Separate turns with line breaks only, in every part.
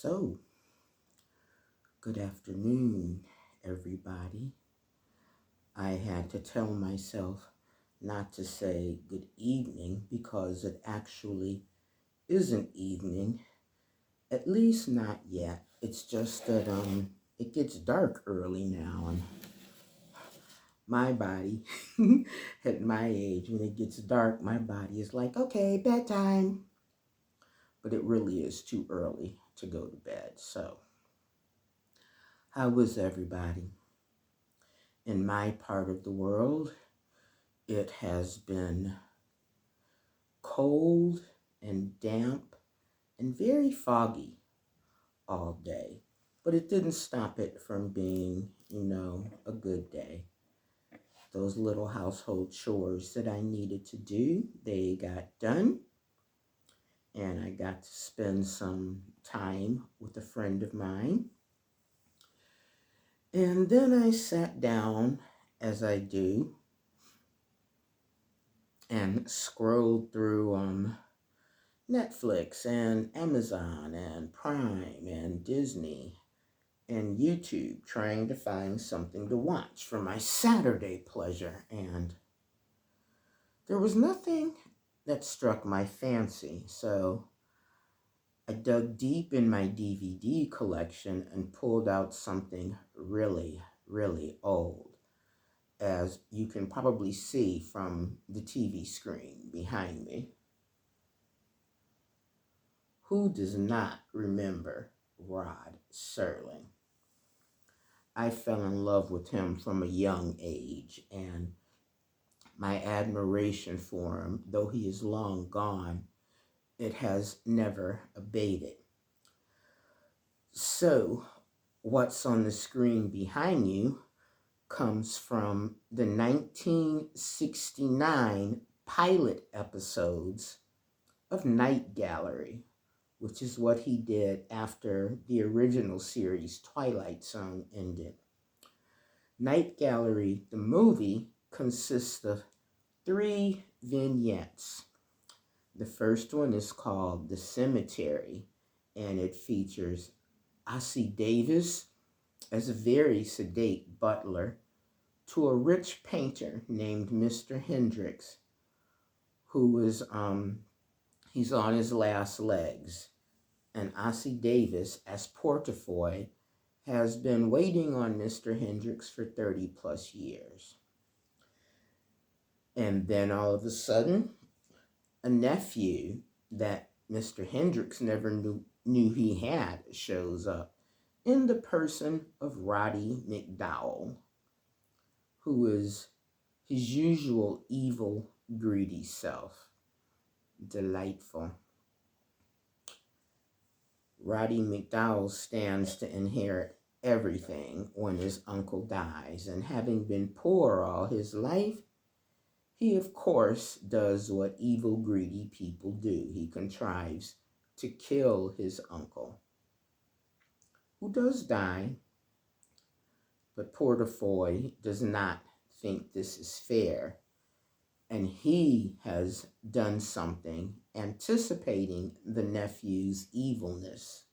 So, good afternoon, everybody. I had to tell myself not to say good evening because it actually isn't evening, at least not yet. It's just that it gets dark early now, and my body, at my age, when it gets dark, my body is like, okay, bedtime. But it really is too early to go to bed. So, how was everybody? In my part of the world, it has been cold and damp and very foggy all day, but it didn't stop it from being, a good day. Those little household chores that I needed to do, they got done, and I got to spend some time with a friend of mine. And then I sat down, as I do, and scrolled through Netflix and Amazon and Prime and Disney and YouTube, trying to find something to watch for my Saturday pleasure. And there was nothing that struck my fancy, so I dug deep in my DVD collection and pulled out something really, really old, as you can probably see from the TV screen behind me. Who does not remember Rod Serling? I fell in love with him from a young age, and my admiration for him, though he is long gone, it has never abated. So, what's on the screen behind you comes from the 1969 pilot episodes of Night Gallery, which is what he did after the original series Twilight Zone ended. Night Gallery, the movie, consists of 3 vignettes. The first one is called The Cemetery, and it features Ossie Davis as a very sedate butler to a rich painter named Mr. Hendricks, who is he's on his last legs. And Ossie Davis, as Portafoy, has been waiting on Mr. Hendricks for 30 plus years. And then all of a sudden, a nephew that Mr. Hendricks never knew he had shows up in the person of Roddy McDowell, who is his usual evil, greedy self. Delightful. Roddy McDowell stands to inherit everything when his uncle dies, and having been poor all his life, he of course does what evil, greedy people do. He contrives to kill his uncle, who does die, but Portafoy does not think this is fair, and he has done something anticipating the nephew's evilness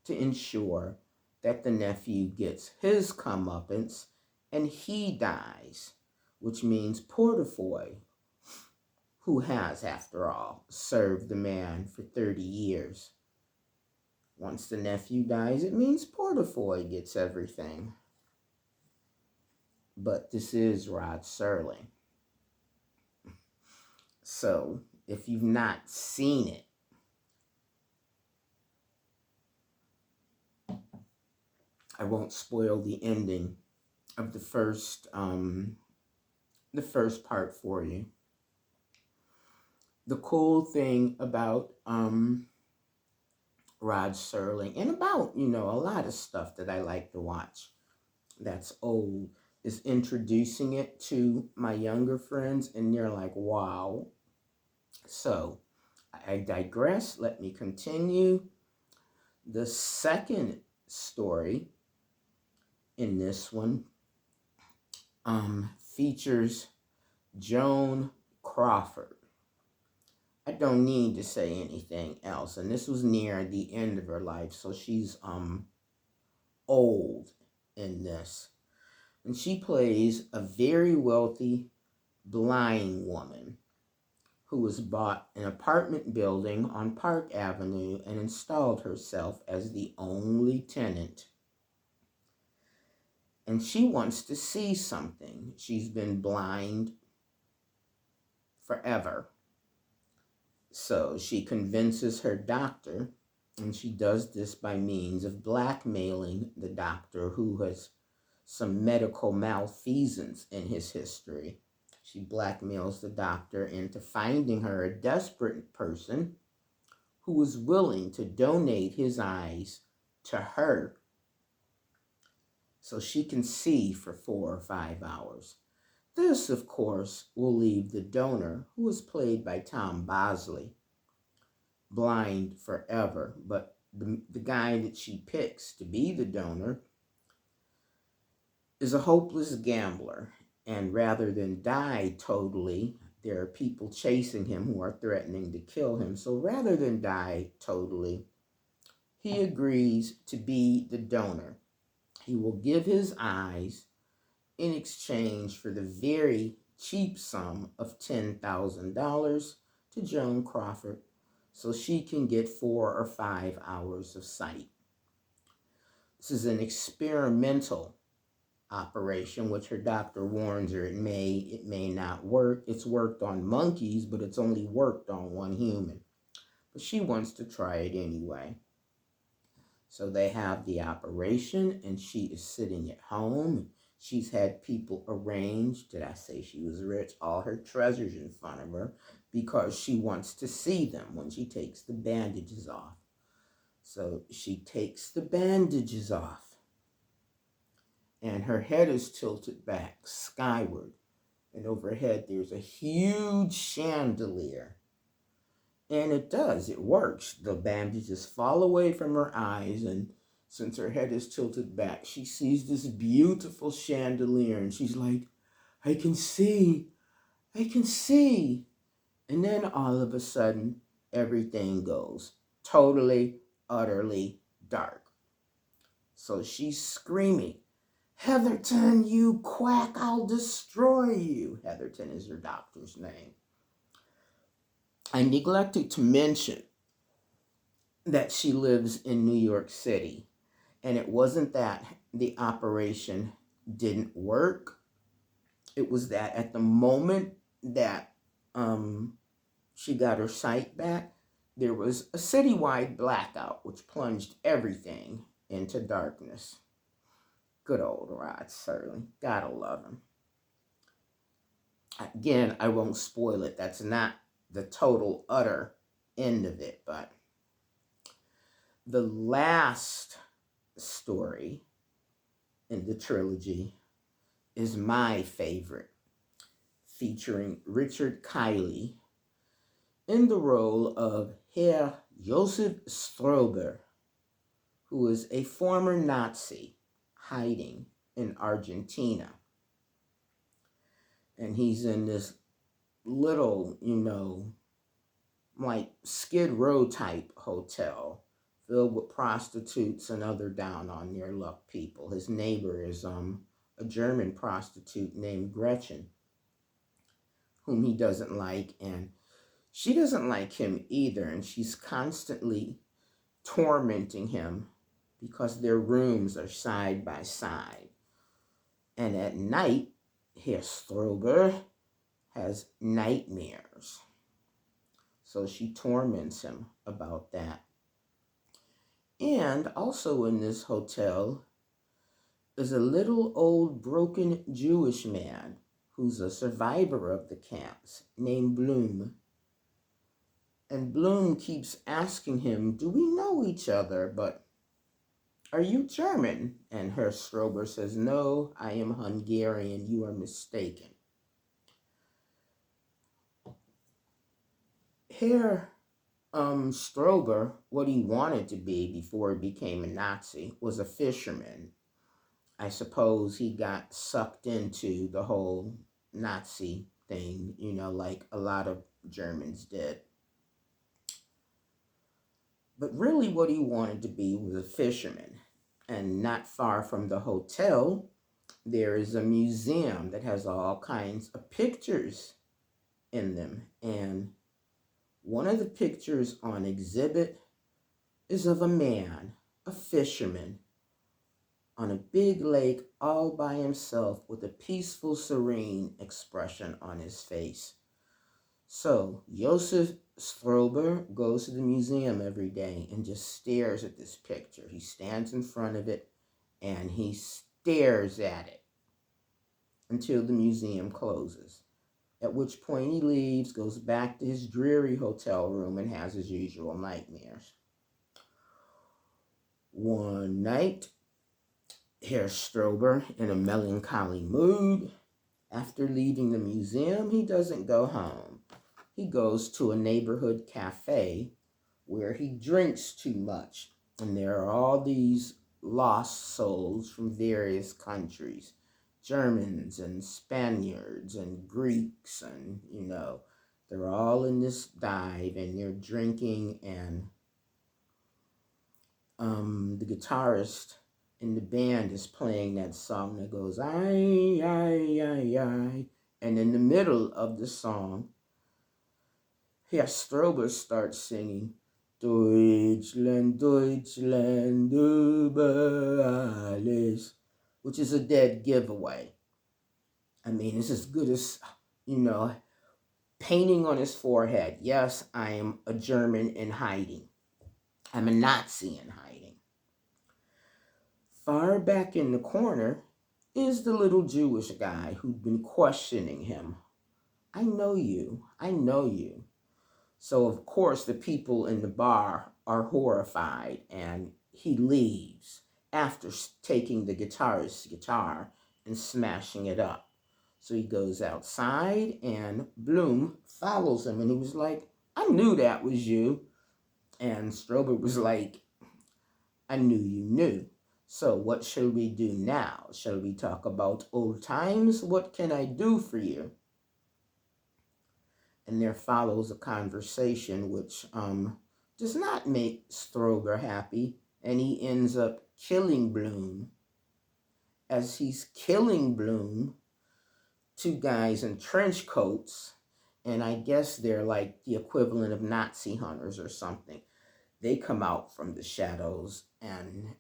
to ensure that the nephew gets his comeuppance and he dies, which means Portafoy, who has, after all, served the man for 30 years. Once the nephew dies, it means Portafoy gets everything. But this is Rod Serling. So, if you've not seen it, I won't spoil the ending of the first part for you. The cool thing about Rod Serling, and about, a lot of stuff that I like to watch that's old, is introducing it to my younger friends, and they're like, wow. So, I digress. Let me continue. The second story in this one features Joan Crawford. I don't need to say anything else. And this was near the end of her life, so she's old in this. And she plays a very wealthy blind woman who has bought an apartment building on Park Avenue and installed herself as the only tenant. And she wants to see something. She's been blind forever. So she convinces her doctor, and she does this by means of blackmailing the doctor, who has some medical malfeasance in his history. She blackmails the doctor into finding her a desperate person who is willing to donate his eyes to her so she can see for 4 or 5 hours. This, of course, will leave the donor, who is played by Tom Bosley, blind forever. But the guy that she picks to be the donor is a hopeless gambler. And rather than die totally, there are people chasing him who are threatening to kill him. So rather than die totally, he agrees to be the donor. He will give his eyes in exchange for the very cheap sum of $10,000 to Joan Crawford so she can get 4 or 5 hours of sight. This is an experimental operation, which her doctor warns her it may not work. It's worked on monkeys, but it's only worked on one human. But she wants to try it anyway. So they have the operation, and she is sitting at home. She's had people arrange, did I say she was rich, all her treasures in front of her, because she wants to see them when she takes the bandages off. So she takes the bandages off, and her head is tilted back skyward. And overhead there's a huge chandelier. And it works. The bandages fall away from her eyes, and since her head is tilted back, she sees this beautiful chandelier, and she's like, I can see. And then all of a sudden, everything goes totally, utterly dark. So she's screaming, Heatherton, you quack, I'll destroy you. Heatherton is her doctor's name. I neglected to mention that she lives in New York City. And it wasn't that the operation didn't work. It was that at the moment that she got her sight back, there was a citywide blackout, which plunged everything into darkness. Good old Rod Serling. Gotta love him. Again, I won't spoil it. That's not the total, utter end of it. But the last story in the trilogy is my favorite, featuring Richard Kiley in the role of Herr Josef Strober, who is a former Nazi hiding in Argentina. And he's in this little, like Skid Row type hotel filled with prostitutes and other down on their luck people. His neighbor is a German prostitute named Gretchen, whom he doesn't like, and she doesn't like him either, and she's constantly tormenting him because their rooms are side by side. And at night, Herr Strober has nightmares. So she torments him about that. And also in this hotel is a little old broken Jewish man who's a survivor of the camps named Bloom. And Bloom keeps asking him, do we know each other? But are you German? And Herr Strober says, no, I am Hungarian. You are mistaken. Herr Strober, what he wanted to be before he became a Nazi, was a fisherman. I suppose he got sucked into the whole Nazi thing, like a lot of Germans did. But really what he wanted to be was a fisherman. And not far from the hotel, there is a museum that has all kinds of pictures in them. And one of the pictures on exhibit is of a man, a fisherman, on a big lake all by himself with a peaceful, serene expression on his face. So Joseph Strober goes to the museum every day and just stares at this picture. He stands in front of it and he stares at it until the museum closes, at which point he leaves, goes back to his dreary hotel room, and has his usual nightmares. One night, Herr Strober, in a melancholy mood, after leaving the museum, he doesn't go home. He goes to a neighborhood cafe where he drinks too much. And there are all these lost souls from various countries, Germans and Spaniards and Greeks, and, they're all in this dive and they're drinking, and the guitarist in the band is playing that song that goes, "Ay, ay, ay, ay." And in the middle of the song, Herr Strober starts singing, "Deutschland, Deutschland über alles," which is a dead giveaway. I mean, it's as good as, painting on his forehead, "Yes, I am a German in hiding. I'm a Nazi in hiding." Far back in the corner is the little Jewish guy who'd been questioning him. "I know you. I know you." So, of course, the people in the bar are horrified, and he leaves after taking the guitarist's guitar and smashing it up. So he goes outside, and Bloom follows him, and he was like, "I knew that was you." And Strober was like, "I knew you knew. So what shall we do now? Shall we talk about old times? What can I do for you?" And there follows a conversation which does not make Strober happy, and he ends up killing Bloom. As he's killing Bloom, two guys in trench coats, and I guess they're like the equivalent of Nazi hunters or something. They come out from the shadows and,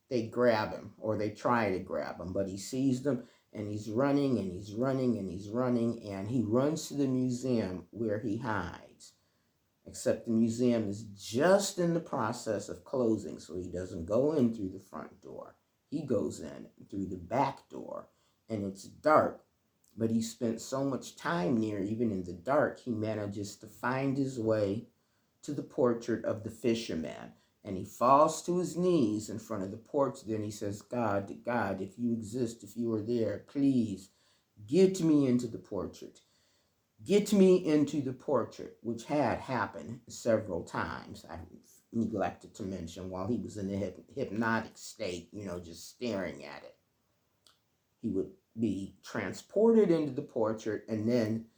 they grab him, or they try to grab him, but he sees them, and he's running, and he's running, and he's running, and he runs to the museum where he hides. Except the museum is just in the process of closing, so he doesn't go in through the front door. He goes in through the back door, and it's dark, but he spent so much time near, even in the dark, he manages to find his way to the portrait of the fisherman. And he falls to his knees in front of the portrait. Then he says, "God, God, if you exist, if you are there, please get me into the portrait. Get me into the portrait," which had happened several times. I neglected to mention while he was in a hypnotic state, just staring at it. He would be transported into the portrait, and then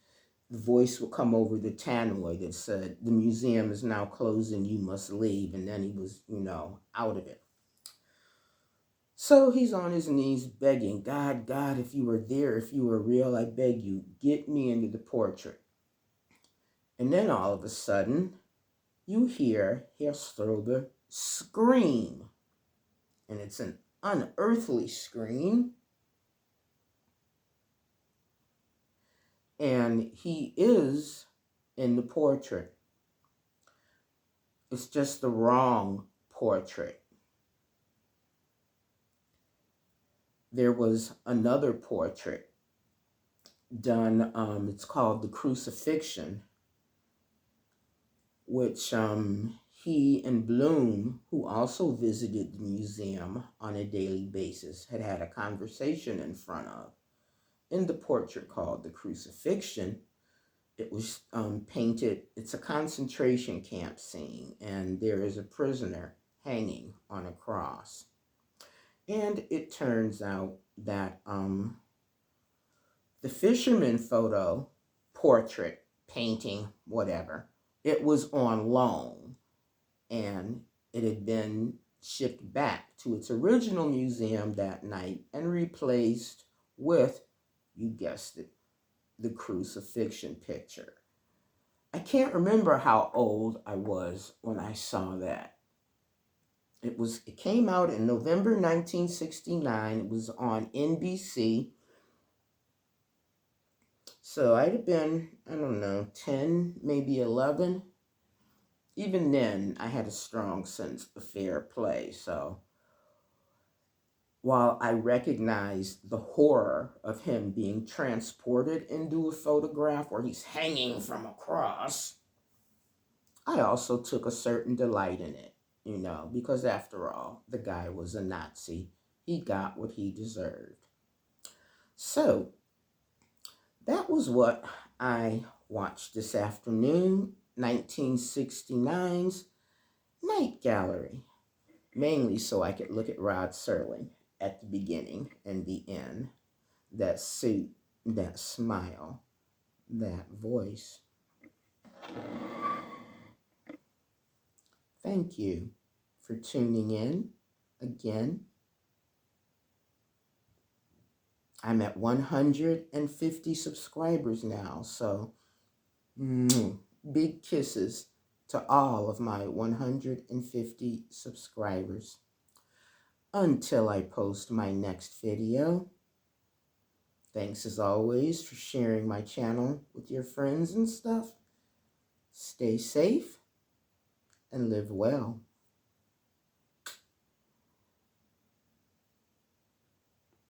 the voice would come over the tannoy that said, "The museum is now closing, you must leave." And then he was, out of it. So he's on his knees begging, "God, God, if you were there, if you were real, I beg you, get me into the portrait." And then all of a sudden, you hear Herr Strober scream. And it's an unearthly scream. And he is in the portrait. It's just the wrong portrait. There was another portrait done, it's called The Crucifixion, which he and Bloom, who also visited the museum on a daily basis, had a conversation in front of. In the portrait called The Crucifixion, it was painted, it's a concentration camp scene, and there is a prisoner hanging on a cross. And it turns out that the fisherman photo, portrait, painting, whatever, it was on loan. and it had been shipped back to its original museum that night and replaced with, you guessed it, the crucifixion picture. I can't remember how old I was when I saw that. It came out in November 1969. It was on NBC. So I'd have been, I don't know, 10, maybe 11. Even then, I had a strong sense of fair play. So while I recognized the horror of him being transported into a photograph where he's hanging from a cross, I also took a certain delight in it, because after all, the guy was a Nazi. He got what he deserved. So that was what I watched this afternoon, 1969's Night Gallery, mainly so I could look at Rod Serling at the beginning and the end. That suit, that smile, that voice. Thank you for tuning in again. I'm at 150 subscribers now, so big kisses to all of my 150 subscribers. Until I post my next video, thanks as always for sharing my channel with your friends and stuff. Stay safe and live well.